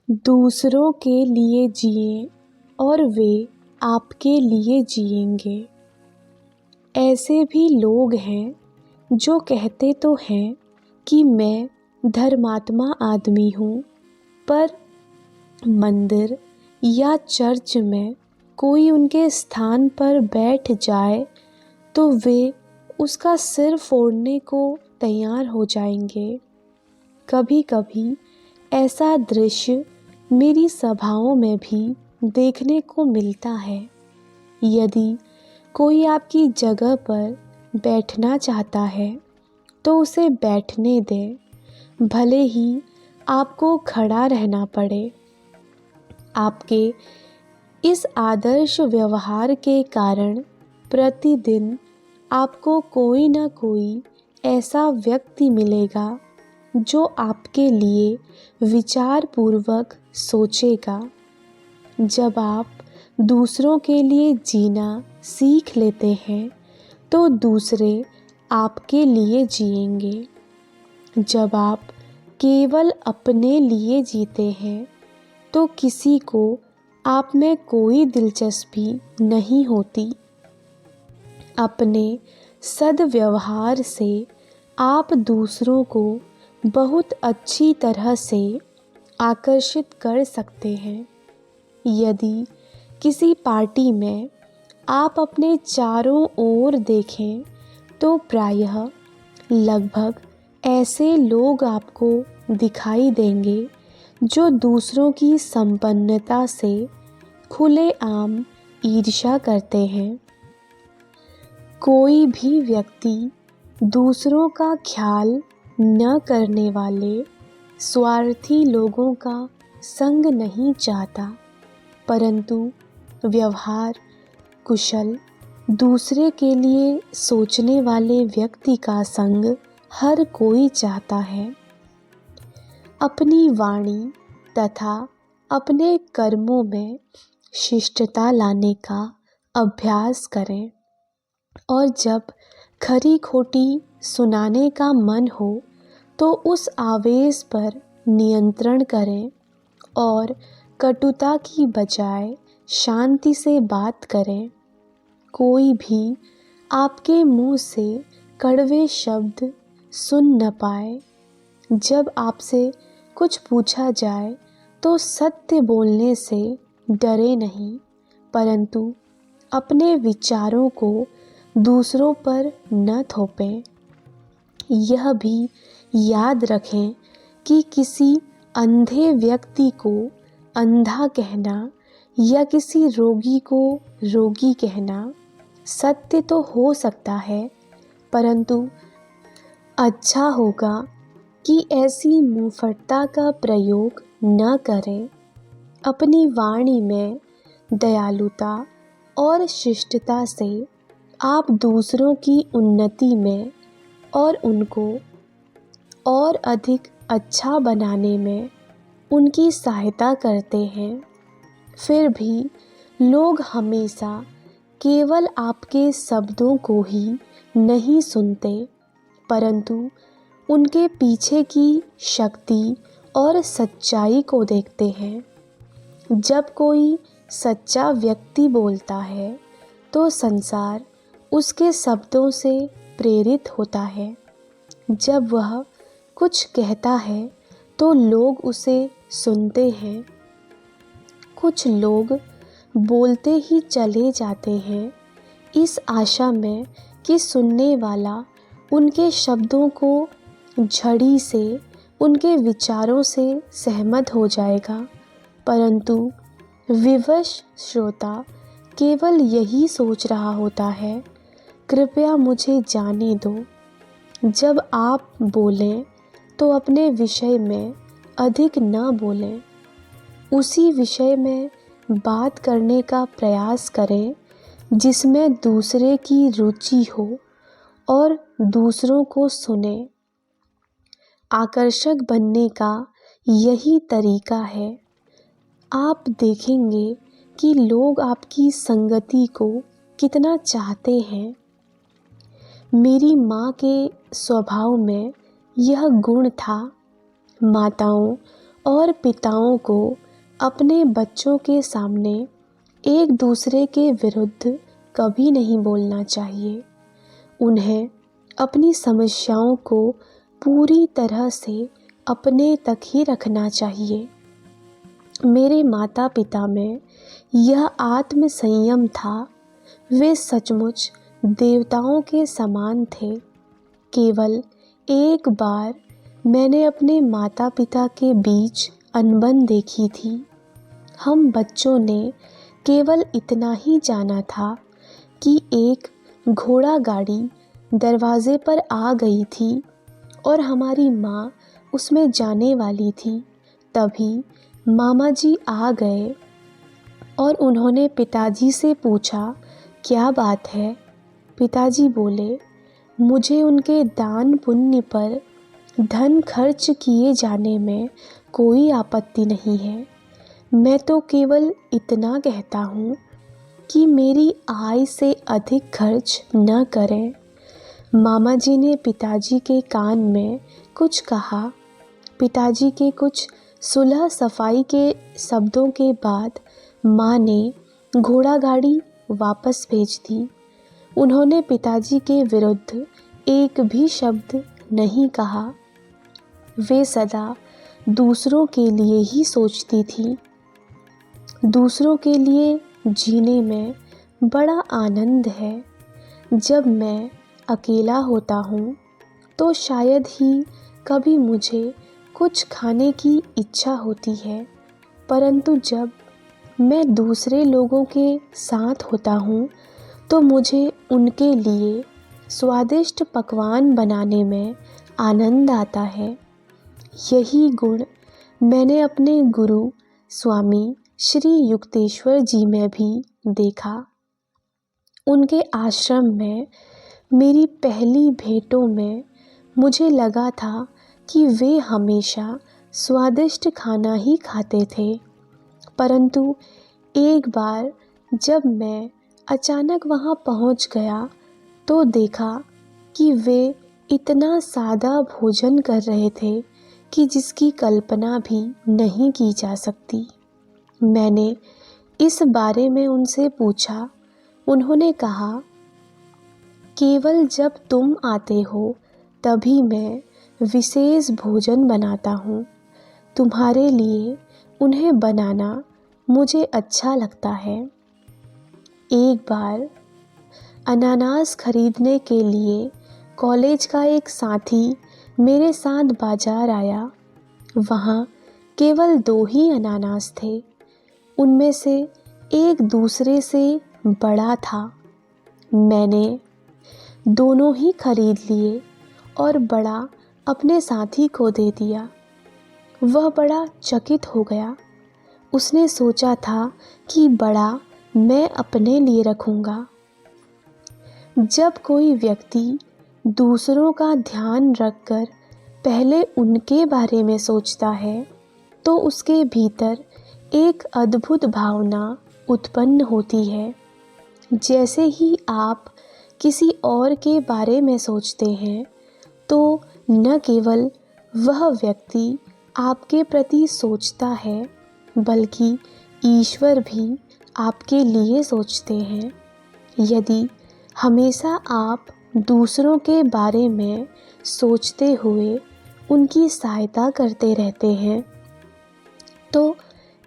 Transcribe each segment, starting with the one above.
दूसरों के लिए जिए और वे आपके लिए जिएंगे। ऐसे भी लोग हैं जो कहते तो हैं कि मैं धर्मात्मा आदमी हूँ, पर मंदिर या चर्च में कोई उनके स्थान पर बैठ जाए तो वे उसका सिर फोड़ने को तैयार हो जाएंगे। कभी कभी ऐसा दृश्य मेरी सभाओं में भी देखने को मिलता है। यदि कोई आपकी जगह पर बैठना चाहता है तो उसे बैठने दें, भले ही आपको खड़ा रहना पड़े। आपके इस आदर्श व्यवहार के कारण प्रतिदिन आपको कोई न कोई ऐसा व्यक्ति मिलेगा जो आपके लिए विचारपूर्वक सोचेगा। जब आप दूसरों के लिए जीना सीख लेते हैं तो दूसरे आपके लिए जिएंगे। जब आप केवल अपने लिए जीते हैं तो किसी को आप में कोई दिलचस्पी नहीं होती। अपने सद्व्यवहार से आप दूसरों को बहुत अच्छी तरह से आकर्षित कर सकते हैं। यदि किसी पार्टी में आप अपने चारों ओर देखें तो प्रायः लगभग ऐसे लोग आपको दिखाई देंगे जो दूसरों की संपन्नता से खुलेआम ईर्ष्या करते हैं। कोई भी व्यक्ति दूसरों का ख्याल न करने वाले स्वार्थी लोगों का संग नहीं चाहता, परंतु व्यवहार कुशल दूसरे के लिए सोचने वाले व्यक्ति का संग हर कोई चाहता है। अपनी वाणी तथा अपने कर्मों में शिष्टता लाने का अभ्यास करें, और जब खरी खोटी सुनाने का मन हो तो उस आवेश पर नियंत्रण करें और कटुता की बजाय शांति से बात करें। कोई भी आपके मुंह से कड़वे शब्द सुन न पाए। जब आपसे कुछ पूछा जाए तो सत्य बोलने से डरे नहीं, परंतु अपने विचारों को दूसरों पर न थोपें। यह भी याद रखें कि किसी अंधे व्यक्ति को अंधा कहना या किसी रोगी को रोगी कहना सत्य तो हो सकता है, परंतु अच्छा होगा कि ऐसी मुंहफटता का प्रयोग न करें। अपनी वाणी में दयालुता और शिष्टता से आप दूसरों की उन्नति में और उनको और अधिक अच्छा बनाने में उनकी सहायता करते हैं। फिर भी लोग हमेशा केवल आपके शब्दों को ही नहीं सुनते, परंतु उनके पीछे की शक्ति और सच्चाई को देखते हैं। जब कोई सच्चा व्यक्ति बोलता है तो संसार उसके शब्दों से प्रेरित होता है। जब वह कुछ कहता है तो लोग उसे सुनते हैं। कुछ लोग बोलते ही चले जाते हैं इस आशा में कि सुनने वाला उनके शब्दों को झड़ी से उनके विचारों से सहमत हो जाएगा, परंतु विवश श्रोता केवल यही सोच रहा होता है, कृपया मुझे जाने दो। जब आप बोलें तो अपने विषय में अधिक न बोलें। उसी विषय में बात करने का प्रयास करें जिसमें दूसरे की रुचि हो और दूसरों को सुने। आकर्षक बनने का यही तरीका है। आप देखेंगे कि लोग आपकी संगति को कितना चाहते हैं। मेरी माँ के स्वभाव में यह गुण था। माताओं और पिताओं को अपने बच्चों के सामने एक दूसरे के विरुद्ध कभी नहीं बोलना चाहिए। उन्हें अपनी समस्याओं को पूरी तरह से अपने तक ही रखना चाहिए। मेरे माता पिता में यह आत्म संयम था। वे सचमुच देवताओं के समान थे। केवल एक बार मैंने अपने माता पिता के बीच अनबन देखी थी। हम बच्चों ने केवल इतना ही जाना था कि एक घोड़ा गाड़ी दरवाजे पर आ गई थी और हमारी माँ उसमें जाने वाली थी। तभी मामा जी आ गए और उन्होंने पिताजी से पूछा, क्या बात है? पिताजी बोले, मुझे उनके दान पुण्य पर धन खर्च किए जाने में कोई आपत्ति नहीं है। मैं तो केवल इतना कहता हूँ कि मेरी आय से अधिक खर्च न करें। मामा जी ने पिताजी के कान में कुछ कहा। पिताजी के कुछ सुलह सफाई के शब्दों के बाद माँ ने घोड़ा गाड़ी वापस भेज दी। उन्होंने पिताजी के विरुद्ध एक भी शब्द नहीं कहा। वे सदा दूसरों के लिए ही सोचती थी। दूसरों के लिए जीने में बड़ा आनंद है। जब मैं अकेला होता हूँ तो शायद ही कभी मुझे कुछ खाने की इच्छा होती है, परंतु जब मैं दूसरे लोगों के साथ होता हूँ तो मुझे उनके लिए स्वादिष्ट पकवान बनाने में आनंद आता है। यही गुण मैंने अपने गुरु स्वामी श्री युक्तेश्वर जी में भी देखा। उनके आश्रम में मेरी पहली भेंटों में मुझे लगा था कि वे हमेशा स्वादिष्ट खाना ही खाते थे, परंतु एक बार जब मैं अचानक वहाँ पहुँच गया तो देखा कि वे इतना सादा भोजन कर रहे थे कि जिसकी कल्पना भी नहीं की जा सकती। मैंने इस बारे में उनसे पूछा। उन्होंने कहा, केवल जब तुम आते हो तभी मैं विशेष भोजन बनाता हूँ। तुम्हारे लिए उन्हें बनाना मुझे अच्छा लगता है। एक बार अनानास खरीदने के लिए कॉलेज का एक साथी मेरे साथ बाजार आया। वहाँ केवल 2 ही अनानास थे। उनमें से एक दूसरे से बड़ा था। मैंने दोनों ही खरीद लिए और बड़ा अपने साथी को दे दिया। वह बड़ा चकित हो गया। उसने सोचा था कि बड़ा मैं अपने लिए रखूँगा। जब कोई व्यक्ति दूसरों का ध्यान रखकर पहले उनके बारे में सोचता है तो उसके भीतर एक अद्भुत भावना उत्पन्न होती है। जैसे ही आप किसी और के बारे में सोचते हैं तो न केवल वह व्यक्ति आपके प्रति सोचता है, बल्कि ईश्वर भी आपके लिए सोचते हैं। यदि हमेशा आप दूसरों के बारे में सोचते हुए उनकी सहायता करते रहते हैं तो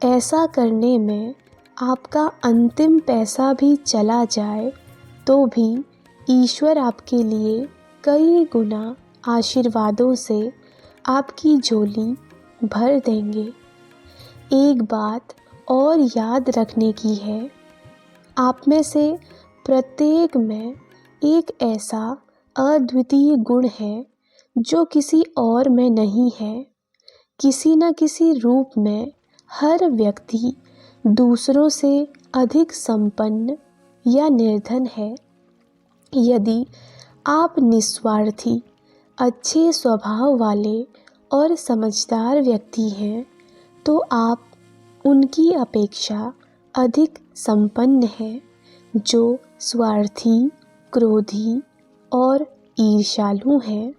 ऐसा करने में आपका अंतिम पैसा भी चला जाए तो भी ईश्वर आपके लिए कई गुना आशीर्वादों से आपकी झोली भर देंगे। एक बात और याद रखने की है, आप में से प्रत्येक में एक ऐसा अद्वितीय गुण है जो किसी और में नहीं है। किसी न किसी रूप में हर व्यक्ति दूसरों से अधिक संपन्न या निर्धन है। यदि आप निस्वार्थी, अच्छे स्वभाव वाले और समझदार व्यक्ति हैं तो आप उनकी अपेक्षा अधिक संपन्न हैं जो स्वार्थी, क्रोधी और ईर्ष्यालु हैं।